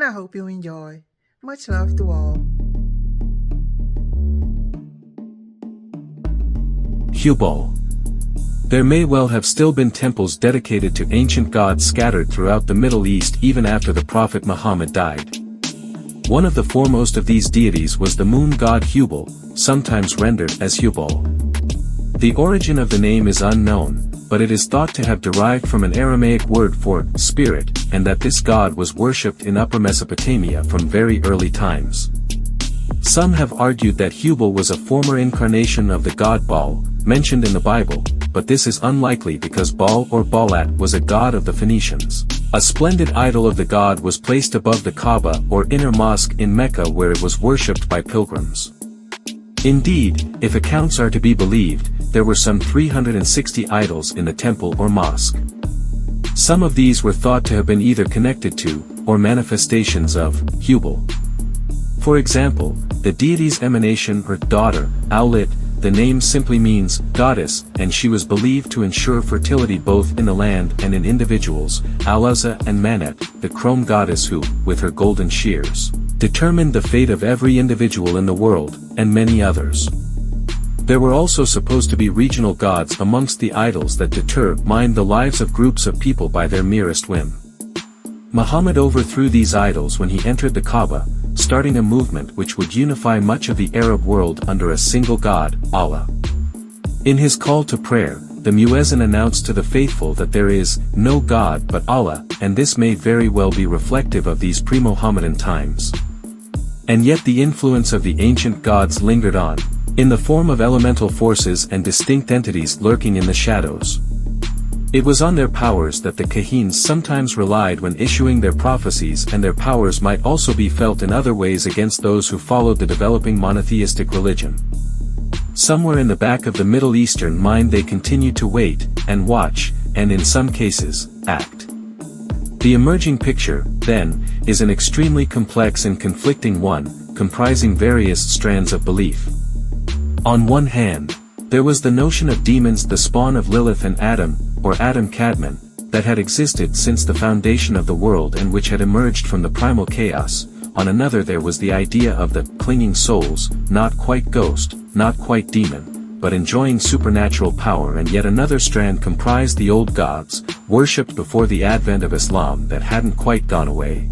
I hope you enjoy. Much love to all. Hubaal. There may well have still been temples dedicated to ancient gods scattered throughout the Middle East even after the Prophet Muhammad died. One of the foremost of these deities was the moon god Hubaal, sometimes rendered as Hubaal. The origin of the name is unknown, but it is thought to have derived from an Aramaic word for spirit, and that this god was worshipped in Upper Mesopotamia from very early times. Some have argued that Hubaal was a former incarnation of the god Baal, mentioned in the Bible, but this is unlikely because Baal or Baalat was a god of the Phoenicians. A splendid idol of the god was placed above the Kaaba or inner mosque in Mecca where it was worshipped by pilgrims. Indeed, if accounts are to be believed, there were some 360 idols in the temple or mosque. Some of these were thought to have been either connected to, or manifestations of, Hubaal. For example, the deity's emanation or daughter, Aulit, the name simply means goddess, and she was believed to ensure fertility both in the land and in individuals, Al-Uzza and Manat, the chrome goddess who, with her golden shears, determined the fate of every individual in the world, and many others. There were also supposed to be regional gods amongst the idols that determined the lives of groups of people by their merest whim. Muhammad overthrew these idols when he entered the Kaaba, starting a movement which would unify much of the Arab world under a single God, Allah. In his call to prayer, the muezzin announced to the faithful that there is no God but Allah, and this may very well be reflective of these pre-Mohammedan times. And yet the influence of the ancient gods lingered on, in the form of elemental forces and distinct entities lurking in the shadows. It was on their powers that the Kahins sometimes relied when issuing their prophecies, and their powers might also be felt in other ways against those who followed the developing monotheistic religion. Somewhere in the back of the Middle Eastern mind they continued to wait, and watch, and in some cases, act. The emerging picture, then, is an extremely complex and conflicting one, comprising various strands of belief. On one hand, there was the notion of demons, the spawn of Lilith and Adam, or Adam Kadmon, that had existed since the foundation of the world and which had emerged from the primal chaos. On another there was the idea of the clinging souls, not quite ghost, not quite demon, but enjoying supernatural power, and yet another strand comprised the old gods, worshipped before the advent of Islam, that hadn't quite gone away.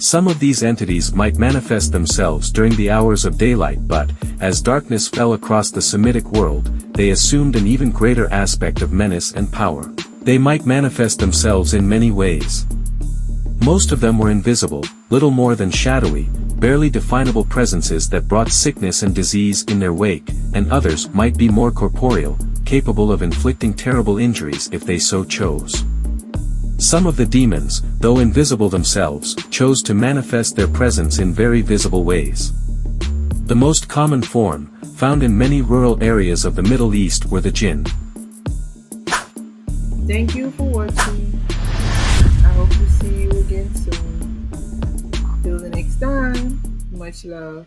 Some of these entities might manifest themselves during the hours of daylight, but, as darkness fell across the Semitic world, they assumed an even greater aspect of menace and power. They might manifest themselves in many ways. Most of them were invisible, little more than shadowy, barely definable presences that brought sickness and disease in their wake, and others might be more corporeal, capable of inflicting terrible injuries if they so chose. Some of the demons, though invisible themselves, chose to manifest their presence in very visible ways. The most common form, found in many rural areas of the Middle East, were the jinn. Thank you for watching. I hope to see you again soon. Till the next time, much love.